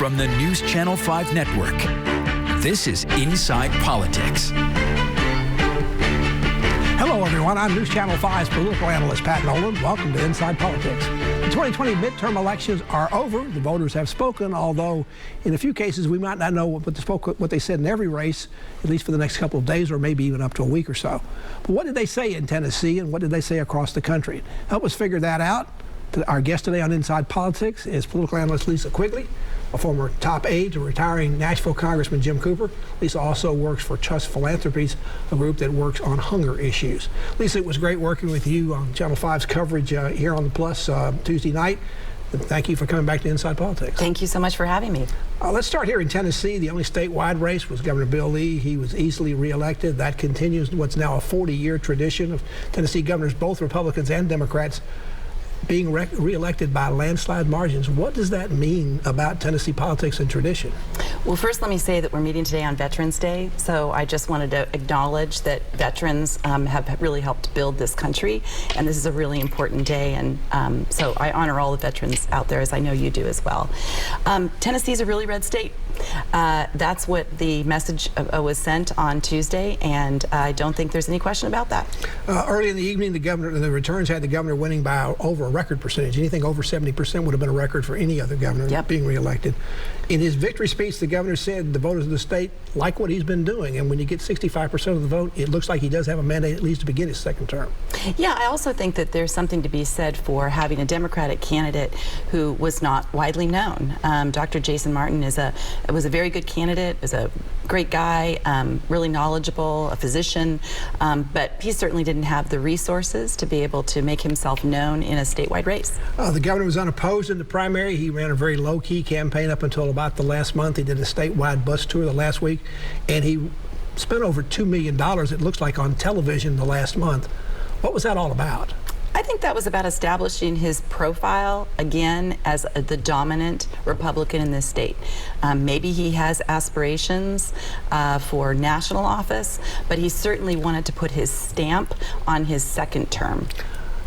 from the News Channel 5 network. This is Inside Politics. Hello, everyone. I'm News Channel 5's political analyst, Pat Nolan. Welcome to Inside Politics. The 2020 midterm elections are over. The voters have spoken, although in a few cases we might not know what they said in every race, at least for the next couple of days or maybe even up to a week or so. But what did they say in Tennessee and what did they say across the country? Help us figure that out. Our guest today on Inside Politics is political analyst Lisa Quigley, a former top aide to retiring Nashville Congressman Jim Cooper. Lisa also works for Trust Philanthropies, a group that works on hunger issues. Lisa, it was great working with you on Channel 5's coverage here on the Plus Tuesday night. Thank you for coming back to Inside Politics. Thank you so much for having me. Let's start here in Tennessee. The only statewide race was Governor Bill Lee. He was easily reelected. That continues what's now a 40-year tradition of Tennessee governors, both Republicans and Democrats, being reelected by landslide margins. What does that mean about Tennessee politics and tradition? Well, first let me say that we're meeting today on Veterans Day, so I just wanted to acknowledge that veterans have really helped build this country, and this is a really important day, and so I honor all the veterans out there, as I know you do as well. Tennessee is a really red state. That's what the message was sent on Tuesday, and I don't think there's any question about that. Early in the evening, the returns had the governor winning by over a record percentage. Anything over 70% would have been a record for any other governor being reelected. In his victory speech, the governor said the voters of the state like what he's been doing, and when you get 65% of the vote, it looks like he does have a mandate at least to begin his second term. Yeah, I also think that there's something to be said for having a Democratic candidate who was not widely known. Dr. Jason Martin was a very good candidate, is a great guy, really knowledgeable, a physician, but he certainly didn't have the resources to be able to make himself known in a statewide race. The governor was unopposed in the primary. He ran a very low-key campaign up until about the last month. He did a statewide bus tour the last week, and he spent over $2 million, it looks like, on television the last month. What was that all about? I think that was about establishing his profile again as the dominant Republican in this state. Maybe he has aspirations for national office, but he certainly wanted to put his stamp on his second term.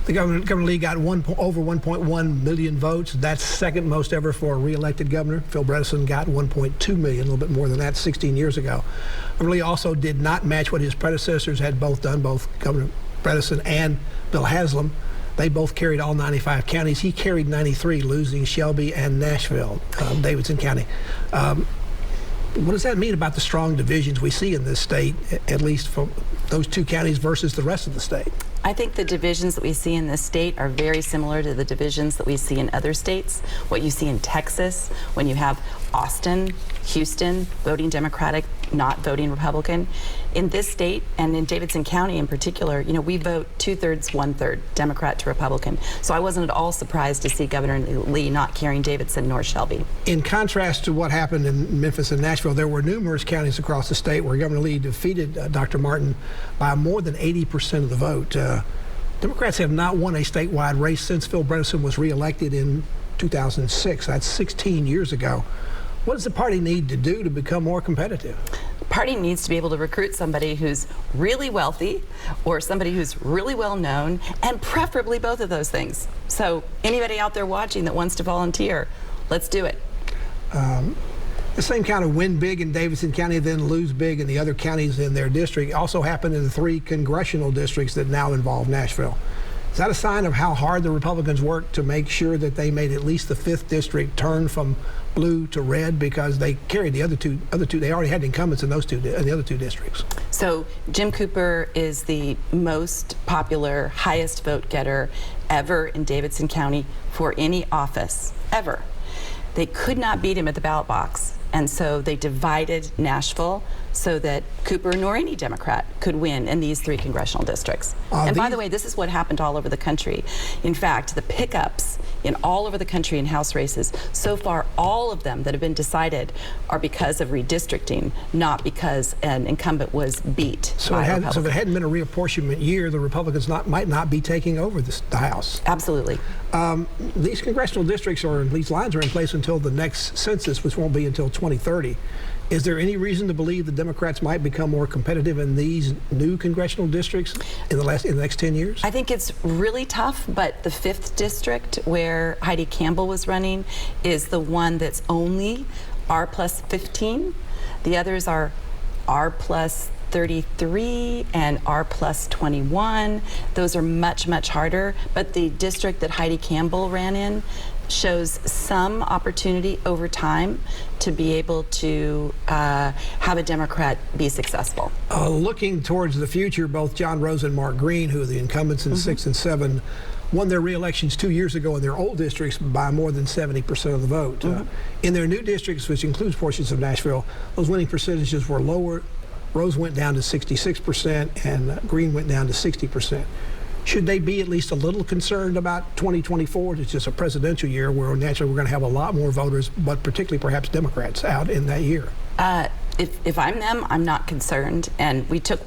The Governor Lee got over 1.1 million votes. That's second most ever for a re-elected governor. Phil Bredesen got 1.2 million, a little bit more than that 16 years ago. Governor Lee also did not match what his predecessors had both done, both Governor Bredesen and Bill Haslam. They both carried all 95 counties. He carried 93, losing Shelby and Nashville, Davidson County. What does that mean about the strong divisions we see in this state, at least for those two counties versus the rest of the state? I think the divisions that we see in this state are very similar to the divisions that we see in other states. What you see in Texas, when you have Austin, Houston voting Democratic, not voting Republican. In this state, and in Davidson County in particular, you know, we vote 2/3, 1/3 Democrat to Republican. So I wasn't at all surprised to see Governor Lee not carrying Davidson nor Shelby. In contrast to what happened in Memphis and Nashville, there were numerous counties across the state where Governor Lee defeated Dr. Martin by more than 80% of the vote. Democrats have not won a statewide race since Phil Bredesen was reelected in 2006. That's 16 years ago. What does the party need to do to become more competitive? The party needs to be able to recruit somebody who's really wealthy or somebody who's really well known, and preferably both of those things. So anybody out there watching that wants to volunteer, let's do it. The same kind of win big in Davidson County, then lose big in the other counties in their district also happened in the 3 congressional districts that now involve Nashville. Is that a sign of how hard the Republicans worked to make sure that they made at least the 5th district turn from blue to red, because they carried the other two, they already had incumbents in the other 2 districts? So Jim Cooper is the most popular, highest vote getter ever in Davidson County for any office, ever. They could not beat him at the ballot box, and so they divided Nashville so that Cooper nor any Democrat could win in these 3 congressional districts. And by the way, this is what happened all over the country. In fact, the pickups in all over the country in House races, so far all of them that have been decided are because of redistricting, not because an incumbent was beat by a Republican. So if it hadn't been a reapportionment year, the Republicans might not be taking over the House. Absolutely. These congressional districts, or these lines, are in place until the next census, which won't be until 2030. Is there any reason to believe the Democrats might become more competitive in these new congressional districts in the next 10 years? I think it's really tough, but the 5th district, where Heidi Campbell was running, is the one that's only R plus 15. The others are R plus 33 and R plus 21. Those are much, much harder. But the district that Heidi Campbell ran in shows some opportunity over time to be able to have a Democrat be successful. Looking towards the future, both John Rose and Mark Green, who are the incumbents in 6 and 7, won their re-elections 2 years ago in their old districts by more than 70% of the vote. In their new districts, which includes portions of Nashville, those winning percentages were lower. Rose went down to 66% and Green went down to 60%. Should they be at least a little concerned about 2024? It's just a presidential year where naturally we're going to have a lot more voters, but particularly perhaps Democrats out in that year. If I'm them, I'm not concerned. And they took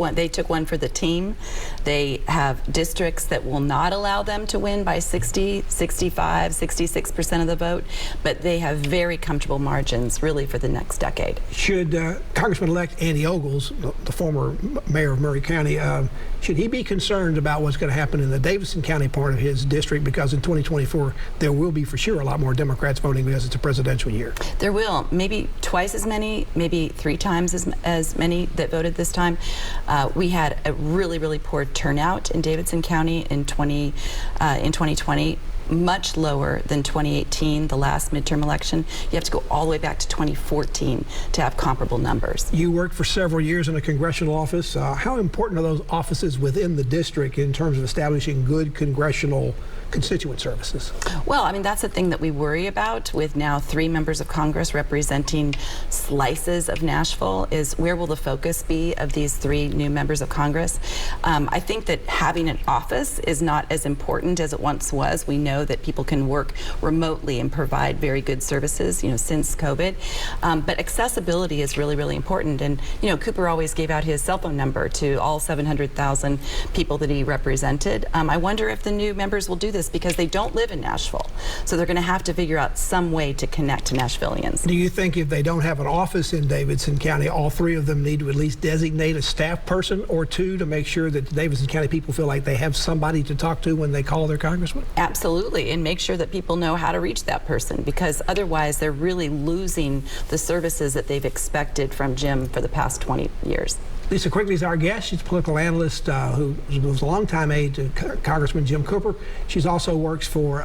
one for the team. They have districts that will not allow them to win by 60, 65, 66% of the vote, but they have very comfortable margins really for the next decade. Should Congressman-elect Andy Ogles, the former mayor of Murray County, should he be concerned about what's going to happen in the Davidson County part of his district? Because in 2024, there will be for sure a lot more Democrats voting because it's a presidential year. There will. Maybe twice as many, maybe 3 times as many that voted this time. We had a really, really poor turnout in Davidson County in 2020. Much lower than 2018, the last midterm election. You have to go all the way back to 2014 to have comparable numbers. You worked for several years in a congressional office. How important are those offices within the district in terms of establishing good congressional constituent services? Well, I mean, that's the thing that we worry about with now 3 members of Congress representing slices of Nashville, is where will the focus be of these 3 new members of Congress? I think that having an office is not as important as it once was. We know that people can work remotely and provide very good services, since COVID. But accessibility is really, really important. And, Cooper always gave out his cell phone number to all 700,000 people that he represented. I wonder if the new members will do this because they don't live in Nashville. So they're going to have to figure out some way to connect to Nashvillians. Do you think if they don't have an office in Davidson County, all 3 of them need to at least designate a staff person or 2 to make sure that the Davidson County people feel like they have somebody to talk to when they call their congressman? Absolutely, and make sure that people know how to reach that person, because otherwise they're really losing the services that they've expected from Jim for the past 20 years. Lisa Quigley is our guest. She's a political analyst who was a longtime aide to Congressman Jim Cooper. She also works for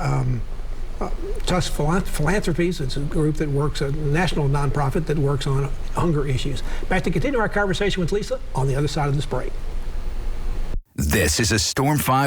Tusk Philanthropies. It's a group that works, a national nonprofit that works on hunger issues. Back to continue our conversation with Lisa on the other side of this break. This is a Storm 5